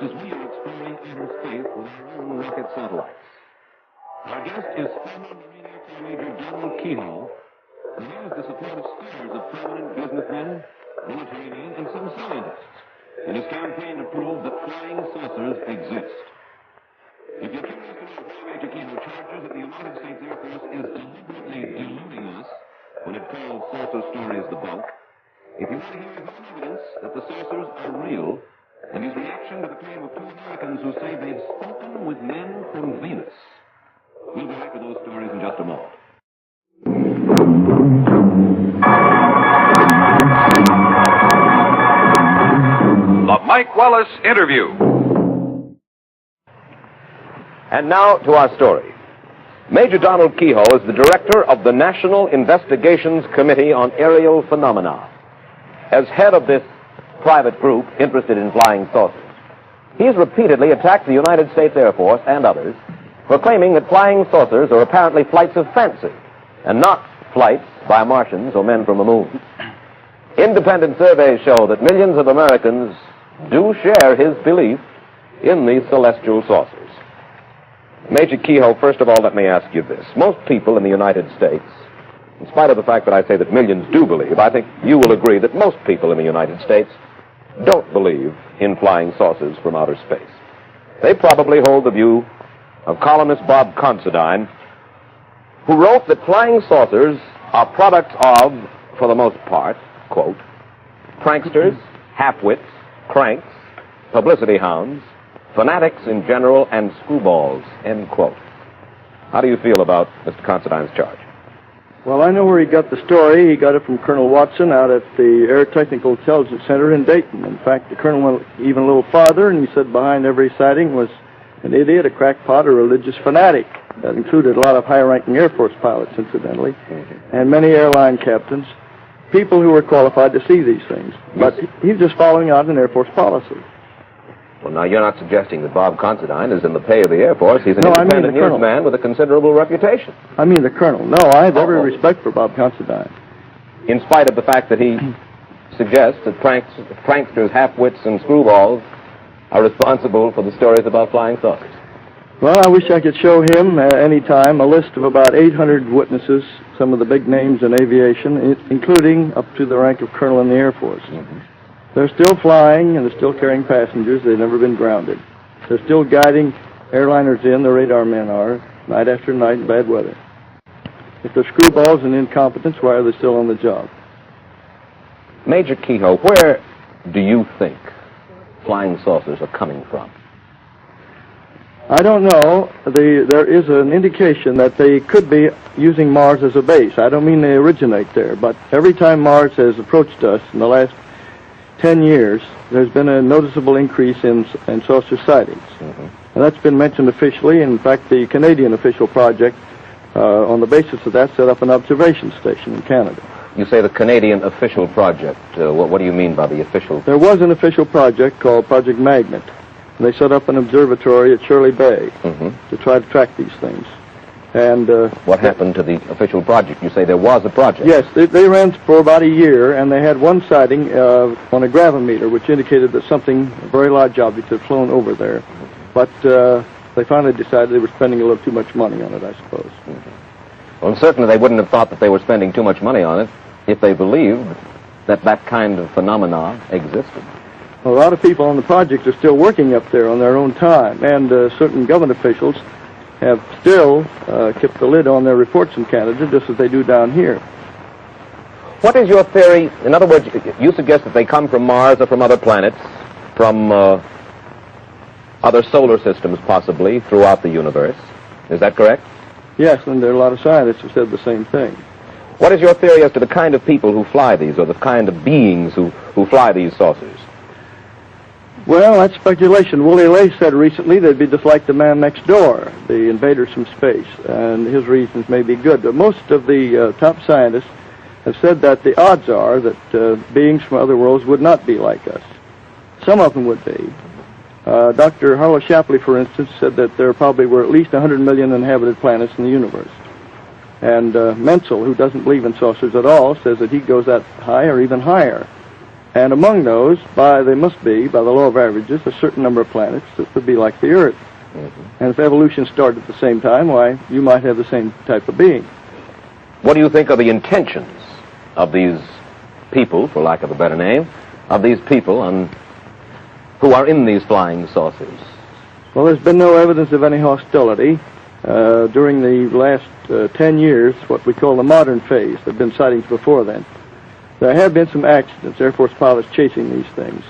as we are exploring outer space with our own rocket satellites. Our guest is former Marine Air Corps Major Donald Keyhoe, and he has the support of scores of prominent businessmen, military men, and some scientists in his campaign to prove that flying saucers exist. If you're curious to know why Major Keyhoe charges that the United States Air Force is deliberately deluding us when it calls saucer stories the bunk, if you want to hear his own evidence that the saucers are real, and his reaction to the claim of two Americans who say they've spoken with men from Venus, we'll be back to those stories in just a moment. The Mike Wallace Interview. And now to our story. Major Donald Keyhoe is the director of the National Investigations Committee on Aerial Phenomena. As head of this private group interested in flying saucers, he has repeatedly attacked the United States Air Force and others for claiming that flying saucers are apparently flights of fancy and not flights by Martians or men from the moon. Independent surveys show that millions of Americans do share his belief in these celestial saucers. Major Keyhoe, first of all, let me ask you this. Most people in the United States, in spite of the fact that I say that millions do believe, I think you will agree that most people in the United States don't believe in flying saucers from outer space. They probably hold the view of columnist Bob Considine, who wrote that flying saucers are products of, for the most part, quote, pranksters, half-wits, cranks, publicity hounds, fanatics in general, and screwballs, end quote. How do you feel about Mr. Considine's charge? Well, I know where he got the story. He got it from Colonel Watson out at the Air Technical Intelligence Center in Dayton. In fact, the colonel went even a little farther, and he said behind every sighting was an idiot, a crackpot, a religious fanatic. That included a lot of high-ranking Air Force pilots, incidentally, and many airline captains, people who were qualified to see these things. But he's just following out an Air Force policy. Well, now, you're not suggesting that Bob Considine is in the pay of the Air Force. He's an independent newsman with a considerable reputation. I mean the colonel. No, I have every respect for Bob Considine. In spite of the fact that he suggests that pranksters, half-wits, and screwballs are responsible for the stories about flying saucers. Well, I wish I could show him any time a list of about 800 witnesses, some of the big names in aviation, including up to the rank of colonel in the Air Force. They're still flying, and they're still carrying passengers. They've never been grounded. They're still guiding airliners in, the radar men are, night after night in bad weather. If they're screwballs and incompetents, why are they still on the job? Major Keyhoe, where do you think flying saucers are coming from? I don't know. There is an indication that they could be using Mars as a base. I don't mean they originate there, but every time Mars has approached us in the last 10 years, there's been a noticeable increase in saucer sightings. And that's been mentioned officially. In fact, the Canadian official project, on the basis of that, set up an observation station in Canada. You say the Canadian official project. What do you mean by the official? There was an official project called Project Magnet. And they set up an observatory at Shirley Bay to try to track these things. And what happened to the official project? You say there was a project. Yes, they ran for about a year, and they had one sighting on a gravimeter, which indicated that something, a very large object, had flown over there. But they finally decided they were spending a little too much money on it, I suppose. Well, certainly they wouldn't have thought that they were spending too much money on it if they believed that that kind of phenomena existed. Well, a lot of people on the project are still working up there on their own time, and certain government officials have still kept the lid on their reports in Canada, just as they do down here. What is your theory? In other words, you suggest that they come from Mars or from other planets, from other solar systems possibly throughout the universe. Is that correct? Yes, and there are a lot of scientists who said the same thing. What is your theory as to the kind of people who fly these, or the kind of beings who fly these saucers? Well, that's speculation. Willie Lay said recently they'd be just like the man next door, the invaders from space, and his reasons may be good. But most of the top scientists have said that the odds are that beings from other worlds would not be like us. Some of them would be. Dr. Harlow Shapley, for instance, said that there probably were at least 100 million inhabited planets in the universe. And Menzel, who doesn't believe in saucers at all, says that he goes that high or even higher. And among those, they must be, by the law of averages, a certain number of planets that would be like the Earth. And if evolution started at the same time, why, you might have the same type of being. What do you think are the intentions of these people, for lack of a better name, of these people who are in these flying saucers? Well, there's been no evidence of any hostility. During the last 10 years, what we call the modern phase. There have been sightings before then. There have been some accidents, Air Force pilots chasing these things.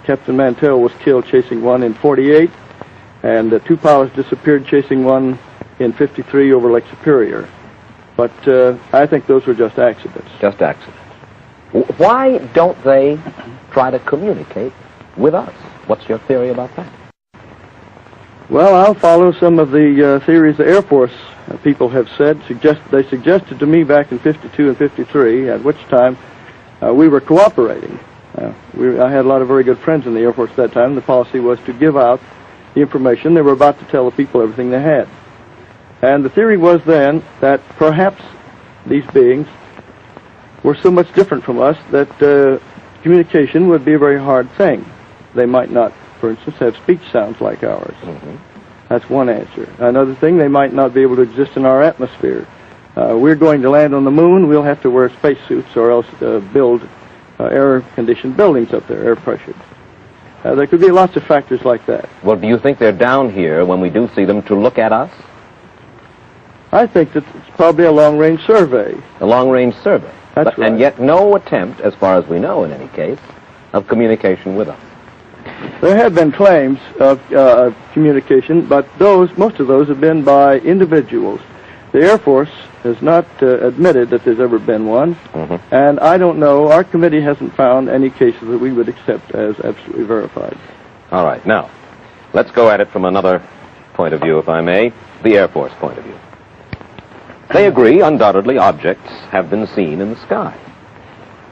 Captain Mantell was killed chasing one in 48, and 2 pilots disappeared chasing one in 53 over Lake Superior. But I think those were just accidents. Just accidents. Why don't they try to communicate with us? What's your theory about that? Well, I'll follow some of the theories the Air Force people have said. They suggested to me back in 52 and 53, at which time we were cooperating. I had a lot of very good friends in the Air Force at that time. The policy was to give out the information. They were about to tell the people everything they had. And the theory was then that perhaps these beings were so much different from us that communication would be a very hard thing. They might not, for instance, have speech sounds like ours. That's one answer. Another thing, they might not be able to exist in our atmosphere. We're going to land on the moon, we'll have to wear spacesuits or else build air-conditioned buildings up there, air pressure. There could be lots of factors like that. Well, do you think they're down here when we do see them to look at us? I think that it's probably a long-range survey. A long-range survey. That's right. And yet no attempt, as far as we know in any case, of communication with us. There have been claims of communication, but most of those have been by individuals. The Air Force has not admitted that there's ever been one, and I don't know, our committee hasn't found any cases that we would accept as absolutely verified. All right, now, let's go at it from another point of view, if I may, the Air Force point of view. They agree, undoubtedly, objects have been seen in the sky.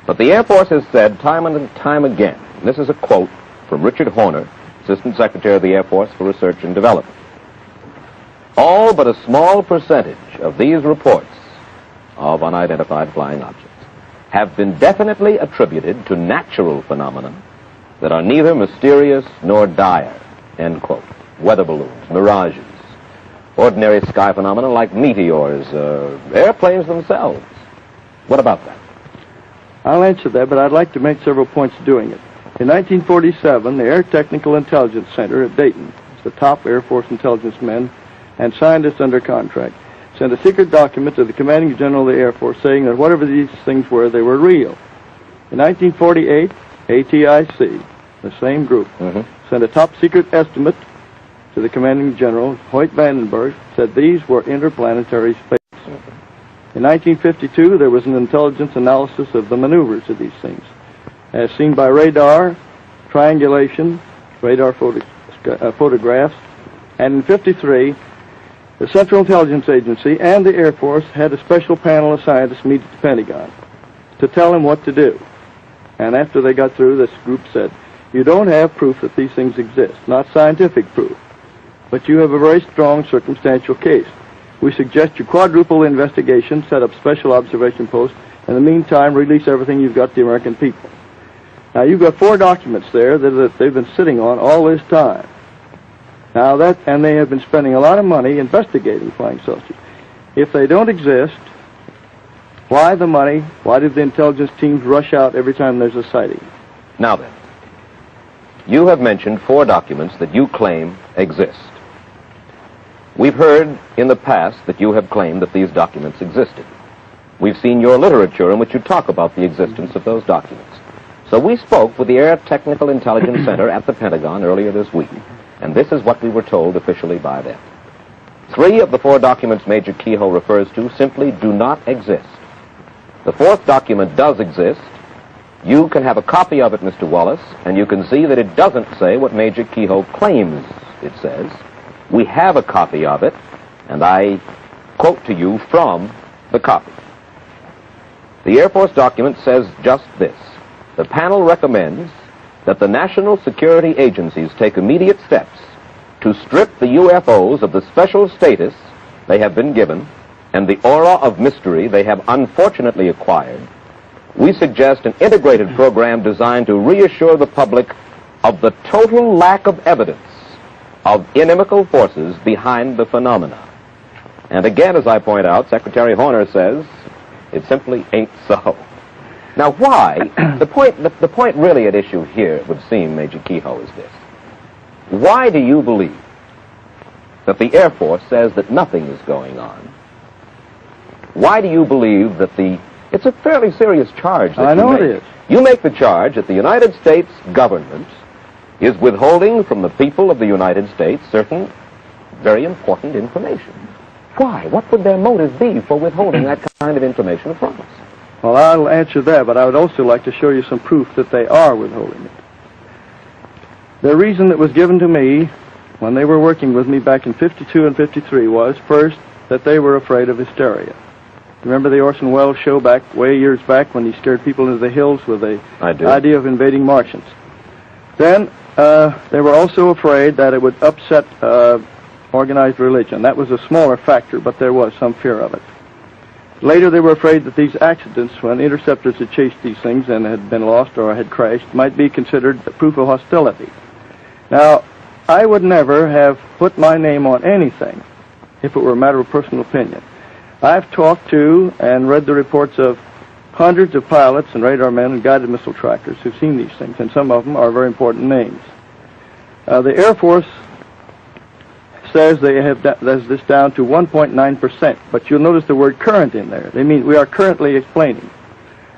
But the Air Force has said time and time again, and this is a quote from Richard Horner, Assistant Secretary of the Air Force for Research and Development. All but a small percentage of these reports of unidentified flying objects have been definitely attributed to natural phenomena that are neither mysterious nor dire, end quote. Weather balloons, mirages, ordinary sky phenomena like meteors, airplanes themselves. What about that? I'll answer that, but I'd like to make several points doing it. In 1947, the Air Technical Intelligence Center at Dayton, the top Air Force intelligence men and scientists under contract, sent a secret document to the Commanding General of the Air Force saying that whatever these things were, they were real. In 1948, ATIC, the same group, sent a top secret estimate to the Commanding General, Hoyt Vandenberg, said these were interplanetary space. In 1952, there was an intelligence analysis of the maneuvers of these things, as seen by radar, triangulation, radar photographs, and in 53, the Central Intelligence Agency and the Air Force had a special panel of scientists meet at the Pentagon to tell them what to do. And after they got through, this group said, you don't have proof that these things exist, not scientific proof, but you have a very strong circumstantial case. We suggest you quadruple the investigation, set up special observation posts, in the meantime, release everything you've got to the American people. Now, you've got 4 documents there that they've been sitting on all this time. Now, and they have been spending a lot of money investigating flying saucers. If they don't exist, why the money? Why did the intelligence teams rush out every time there's a sighting? Now then, you have mentioned 4 documents that you claim exist. We've heard in the past that you have claimed that these documents existed. We've seen your literature in which you talk about the existence of those documents. So we spoke with the Air Technical Intelligence Center at the Pentagon earlier this week, and this is what we were told officially by them. 3 of the 4 documents Major Keyhoe refers to simply do not exist. The 4th document does exist. You can have a copy of it, Mr. Wallace, and you can see that it doesn't say what Major Keyhoe claims it says. We have a copy of it, and I quote to you from the copy. The Air Force document says just this. The panel recommends that the national security agencies take immediate steps to strip the UFOs of the special status they have been given and the aura of mystery they have unfortunately acquired, we suggest an integrated program designed to reassure the public of the total lack of evidence of inimical forces behind the phenomena. And again, as I point out, Secretary Horner says it simply ain't so. Now, why? The point really at issue here, it would seem, Major Keyhoe, is this. Why do you believe that the Air Force says that nothing is going on? Why do you believe that it's a fairly serious charge that I know it is. You make the charge that the United States government is withholding from the people of the United States certain very important information. Why? What would their motive be for withholding that kind of information from us? Well, I'll answer that, but I would also like to show you some proof that they are withholding it. The reason that was given to me when they were working with me back in 52 and 53 was, first, that they were afraid of hysteria. Remember the Orson Welles show way years back when he scared people into the hills with the idea of invading Martians? Then they were also afraid that it would upset organized religion. That was a smaller factor, but there was some fear of it. Later they were afraid that these accidents, when interceptors had chased these things and had been lost or had crashed, might be considered proof of hostility. Now, I would never have put my name on anything if it were a matter of personal opinion. I've talked to and read the reports of hundreds of pilots and radar men and guided missile trackers who've seen these things, and some of them are very important names. The Air Force says they have this down to 1.9%, but you'll notice the word current in there. They mean we are currently explaining.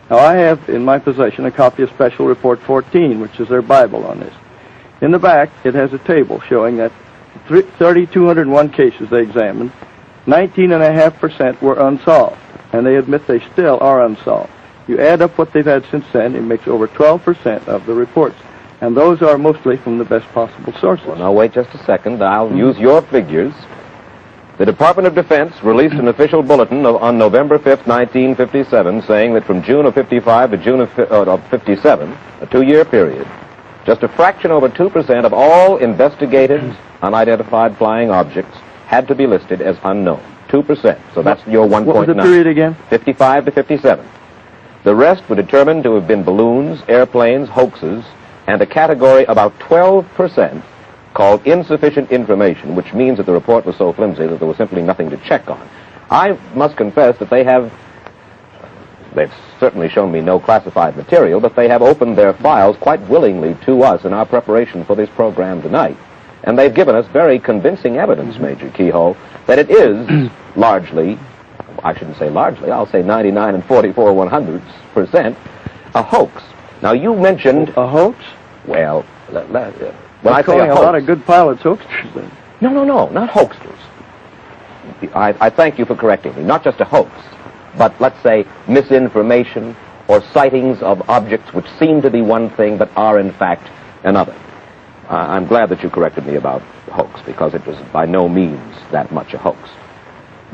Now, I have in my possession a copy of Special Report 14, which is their Bible on this. In the back, it has a table showing that 3,201 cases they examined, 19.5% were unsolved, and they admit they still are unsolved. You add up what they've had since then, it makes over 12% of the reports, and those are mostly from the best possible sources. Well, now, wait just a second. I'll use your figures. The Department of Defense released an official bulletin on November 5th, 1957, saying that from June of 55 to June of 57, a 2-year period, just a fraction over 2% of all investigated unidentified flying objects had to be listed as unknown. 2%. So that's your 1.9. What was the period again? 55 to 57. The rest were determined to have been balloons, airplanes, hoaxes, and a category about 12% called insufficient information, which means that the report was so flimsy that there was simply nothing to check on. I must confess that they've certainly shown me no classified material, but they have opened their files quite willingly to us in our preparation for this program tonight. And they've given us very convincing evidence, Major Keyhoe, that it is largely, I shouldn't say largely, I'll say 99 and 44/100% a hoax. Now, you mentioned... A hoax? Well, when I say a lot of good pilots hoaxsters, then. No, not hoaxsters. I thank you for correcting me. Not just a hoax, but let's say misinformation or sightings of objects which seem to be one thing but are in fact another. I'm glad that you corrected me about hoax, because it was by no means that much a hoax.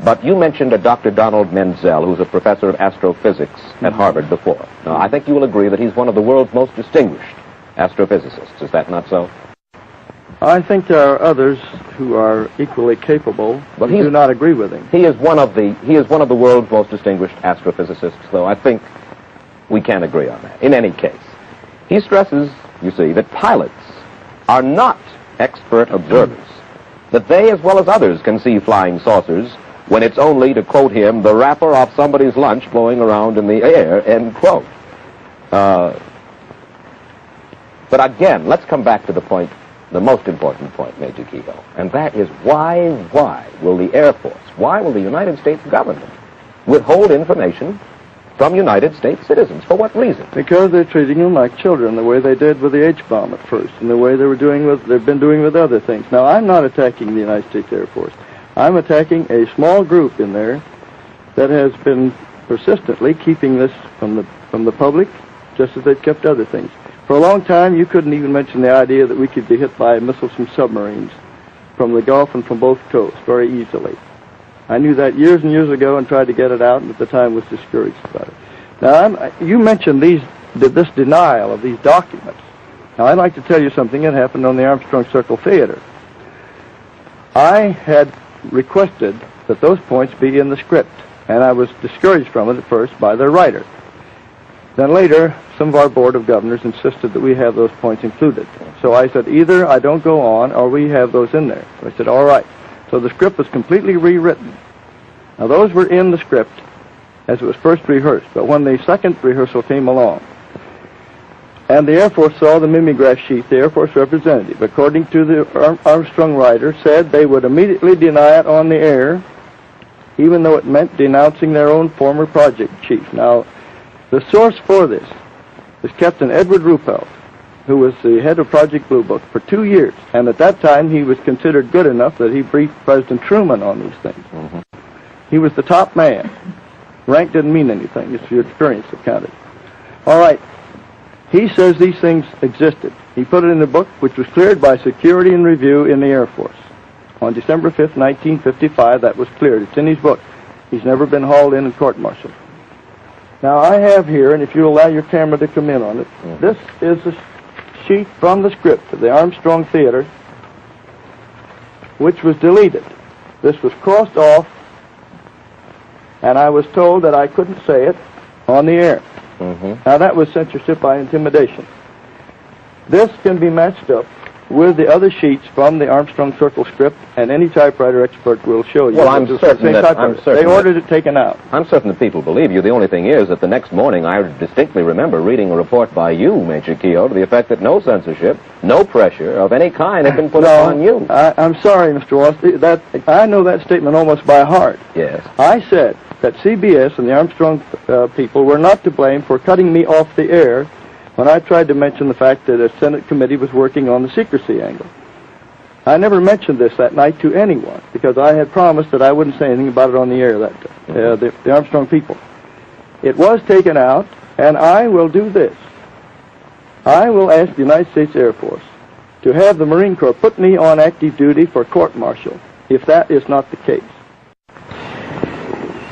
But you mentioned a Dr. Donald Menzel, who's a professor of astrophysics at Harvard before. Now, I think you will agree that he's one of the world's most distinguished astrophysicists. Is that not so? I think there are others who are equally capable, but do not agree with him. He is one of the world's most distinguished astrophysicists, though I think we can agree on that. In any case, he stresses, you see, that pilots are not expert observers, that they, as well as others, can see flying saucers when it's only, to quote him, the wrapper off somebody's lunch blowing around in the air, end quote. But again, let's come back to the point, the most important point, Major Keyhoe, and that is why will the Air Force, why will the United States government withhold information from United States citizens? For what reason? Because they're treating them like children, the way they did with the H-bomb at first, and the way they've been doing with other things. Now, I'm not attacking the United States Air Force. I'm attacking a small group in there that has been persistently keeping this from the public, just as they've kept other things. For a long time, you couldn't even mention the idea that we could be hit by missiles from submarines from the Gulf and from both coasts very easily. I knew that years and years ago and tried to get it out, and at the time was discouraged about it. Now, you mentioned this denial of these documents. Now, I'd like to tell you something that happened on the Armstrong Circle Theater. I had requested that those points be in the script, and I was discouraged from it at first by their writer. Then later, some of our board of governors insisted that we have those points included. So I said, either I don't go on or we have those in there. So I said, all right. So the script was completely rewritten. Now those were in the script as it was first rehearsed, but when the second rehearsal came along, and the Air Force saw the mimeograph sheet, the Air Force representative, according to the Armstrong writer, said they would immediately deny it on the air, even though it meant denouncing their own former project chief. Now, the source for this is Captain Edward Ruppelt, who was the head of Project Blue Book for 2 years, and at that time he was considered good enough that he briefed President Truman on these things. Mm-hmm. He was the top man. Rank didn't mean anything. It's your experience that counted. All right. He says these things existed. He put it in the book, which was cleared by Security and Review in the Air Force. On December 5th, 1955, that was cleared. It's in his book. He's never been hauled in and court-martialed. Now, I have here, and if you allow your camera to come in on it, this is a sheet from the script of the Armstrong Theater, which was deleted. This was crossed off, and I was told that I couldn't say it on the air. Mm-hmm. Now, that was censorship by intimidation. This can be matched up with the other sheets from the Armstrong Circle script, and any typewriter expert will show you. Well, I'm certain they ordered it taken out. I'm certain that people believe you. The only thing is that the next morning I distinctly remember reading a report by you, Major Keyhoe, to the effect that no censorship, no pressure of any kind had been put upon you. I'm sorry, Mr. Wallace. I know that statement almost by heart. Yes. I said that CBS and the Armstrong people were not to blame for cutting me off the air when I tried to mention the fact that a Senate committee was working on the secrecy angle. I never mentioned this that night to anyone because I had promised that I wouldn't say anything about it on the air that day, the Armstrong people. It was taken out, and I will do this. I will ask the United States Air Force to have the Marine Corps put me on active duty for court-martial if that is not the case.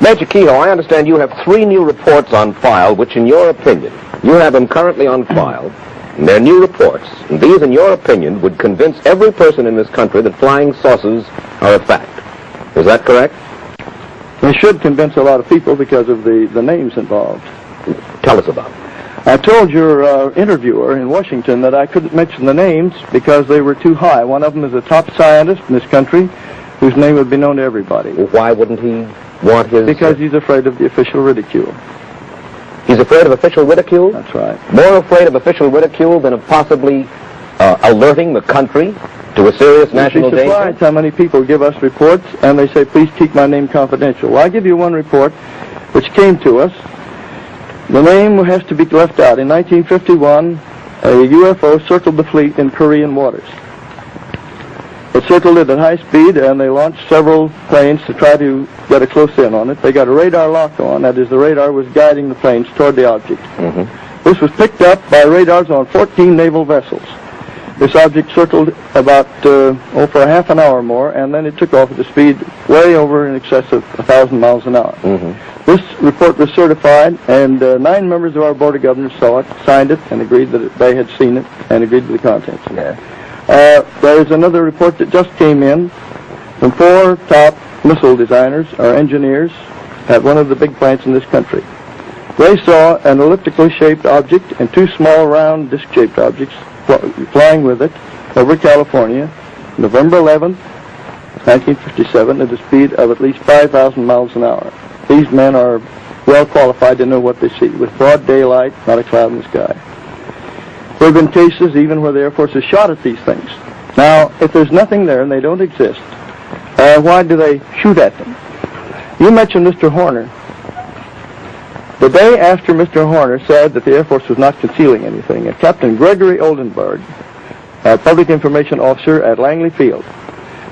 Major Keyhoe, I understand you have 3 new reports on file, which in your opinion, you have them currently on file, and they're new reports, and these, in your opinion, would convince every person in this country that flying saucers are a fact. Is that correct? They should convince a lot of people because of the names involved. Tell us about it. I told your interviewer in Washington that I couldn't mention the names because they were too high. One of them is a top scientist in this country whose name would be known to everybody. Well, why wouldn't he want his... Because he's afraid of the official ridicule. He's afraid of official ridicule? That's right. More afraid of official ridicule than of possibly alerting the country to a serious national danger? You'd be surprised how many people give us reports and they say, please keep my name confidential. Well, I'll give you one report which came to us. The name has to be left out. In 1951, a UFO circled the fleet in Korean waters. It circled it at high speed, and they launched several planes to try to get a close in on it. They got a radar lock on. That is, the radar was guiding the planes toward the object. Mm-hmm. This was picked up by radars on 14 naval vessels. This object circled about, for a half an hour more, and then it took off at a speed way over in excess of 1,000 miles an hour. Mm-hmm. This report was certified, and 9 members of our Board of Governors saw it, signed it, and agreed that they had seen it, and agreed with the contents. Yeah. There's another report that just came in from 4 top missile designers or engineers at one of the big plants in this country. They saw an elliptically shaped object and 2 small round disc-shaped objects flying with it over California, November 11th, 1957, at a speed of at least 5,000 miles an hour. These men are well qualified to know what they see, with broad daylight, not a cloud in the sky. There have been cases even where the Air Force has shot at these things. Now, if there's nothing there and they don't exist, why do they shoot at them? You mentioned Mr. Horner. The day after Mr. Horner said that the Air Force was not concealing anything, Captain Gregory Oldenburg, a public information officer at Langley Field,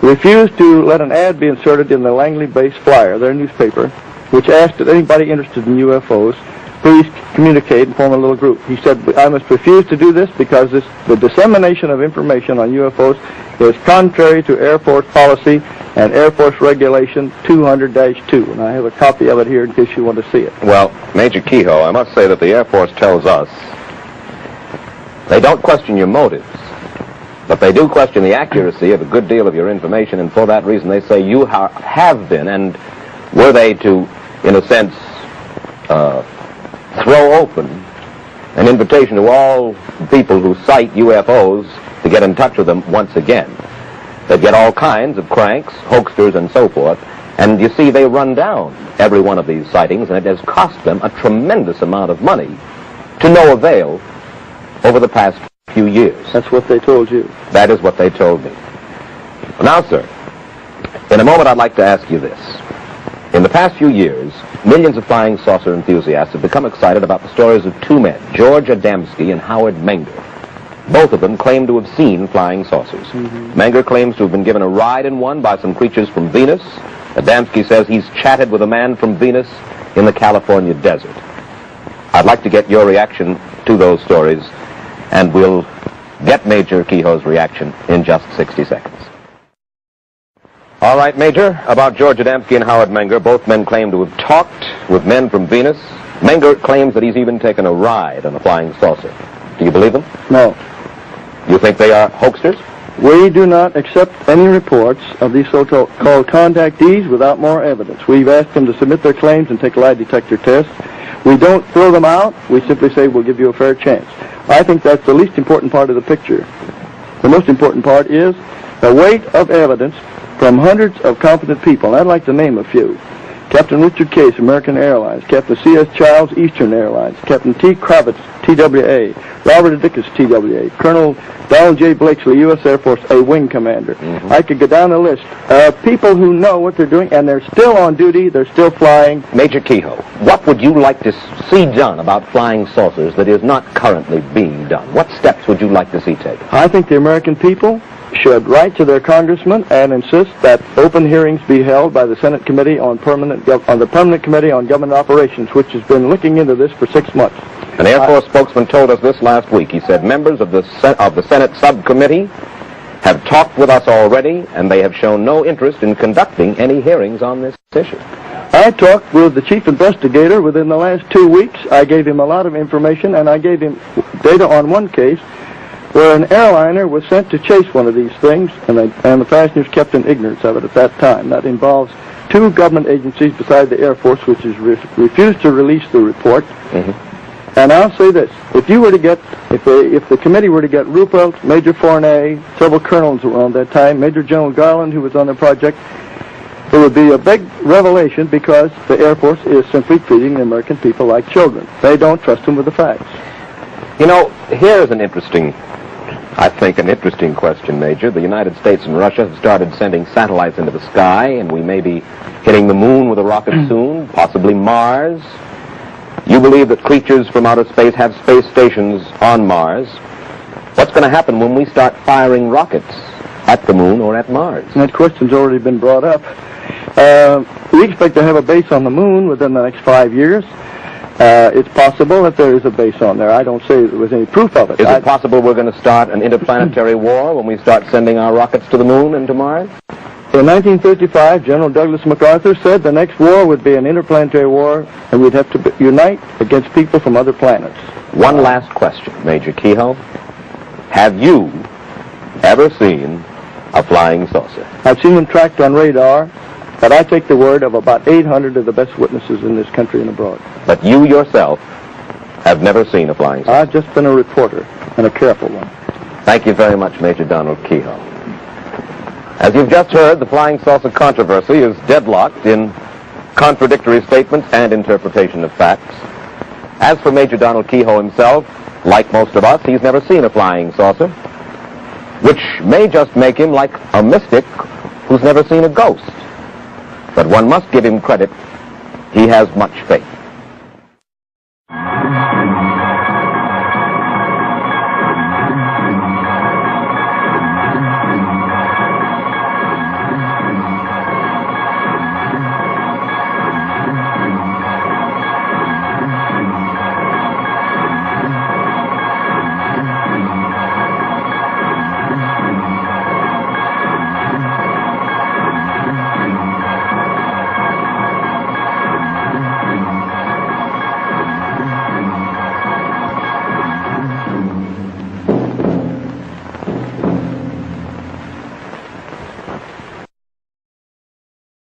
refused to let an ad be inserted in the Langley Base Flyer, their newspaper, which asked that anybody interested in UFOs please communicate and form a little group. He said, I must refuse to do this because the dissemination of information on UFOs is contrary to Air Force policy and Air Force Regulation 200-2. And I have a copy of it here in case you want to see it. Well, Major Keyhoe, I must say that the Air Force tells us they don't question your motives, but they do question the accuracy of a good deal of your information, and for that reason they say you have been, and were they to, in a sense, throw open an invitation to all people who cite UFOs to get in touch with them once again. They get all kinds of cranks, hoaxers, and so forth, and you see they run down every one of these sightings, and it has cost them a tremendous amount of money to no avail over the past few years. That's what they told you. That is what they told me. Now, sir, in a moment I'd like to ask you this. In the past few years, millions of flying saucer enthusiasts have become excited about the stories of two men, George Adamski and Howard Menger. Both of them claim to have seen flying saucers. Menger claims to have been given a ride in one by some creatures from Venus. Adamski says he's chatted with a man from Venus in the California desert. I'd like to get your reaction to those stories, and we'll get Major Keyhoe's reaction in just 60 seconds. All right, Major, about George Adamski and Howard Menger, both men claim to have talked with men from Venus. Menger claims that he's even taken a ride on a flying saucer. Do you believe them? No. You think they are hoaxers? We do not accept any reports of these so-called contactees without more evidence. We've asked them to submit their claims and take lie detector tests. We don't throw them out. We simply say we'll give you a fair chance. I think that's the least important part of the picture. The most important part is the weight of evidence from hundreds of competent people. I'd like to name a few. Captain Richard Case, American Airlines. Captain C.S. Childs, Eastern Airlines. Captain T. Kravitz, TWA. Robert Dickus, TWA. Colonel Donald J. Blakesley, U.S. Air Force, a wing commander. I could go down the list of people who know what they're doing, and they're still on duty, they're still flying. Major Keyhoe, what would you like to see done about flying saucers that is not currently being done? What steps would you like to see taken? I think the American people should write to their congressman and insist that open hearings be held by the Senate Committee on the Permanent Committee on Government Operations, which has been looking into this for 6 months. An Air Force spokesman told us this last week. He said members of the Senate subcommittee have talked with us already, and they have shown no interest in conducting any hearings on this issue. I talked with the chief investigator within the last 2 weeks. I gave him a lot of information, and I gave him data on one case where an airliner was sent to chase one of these things, and the passengers kept in ignorance of it at that time. That involves 2 government agencies beside the Air Force, which has refused to release the report. And I'll say this: if you were to get, if the committee were to get Ruppelt, Major Fournet, several colonels around that time, Major General Garland, who was on the project, it would be a big revelation, because the Air Force is simply treating the American people like children. They don't trust them with the facts. You know, here's an interesting question, Major. The United States and Russia have started sending satellites into the sky, and we may be hitting the moon with a rocket soon, possibly Mars. You believe that creatures from outer space have space stations on Mars. What's going to happen when we start firing rockets at the moon or at Mars? That question's already been brought up. We expect to have a base on the moon within the next 5 years. It's possible that there is a base on there. I don't say there was any proof of it. Is it possible we're going to start an interplanetary war when we start sending our rockets to the moon and to Mars? In 1935, General Douglas MacArthur said the next war would be an interplanetary war, and we'd have to unite against people from other planets. One last question, Major Keyhoe. Have you ever seen a flying saucer? I've seen them tracked on radar, but I take the word of about 800 of the best witnesses in this country and abroad. But you yourself have never seen a flying saucer? I've just been a reporter, and a careful one. Thank you very much, Major Donald Keyhoe. As you've just heard, the flying saucer controversy is deadlocked in contradictory statements and interpretation of facts. As for Major Donald Keyhoe himself, like most of us, he's never seen a flying saucer, which may just make him like a mystic who's never seen a ghost. But one must give him credit. He has much faith.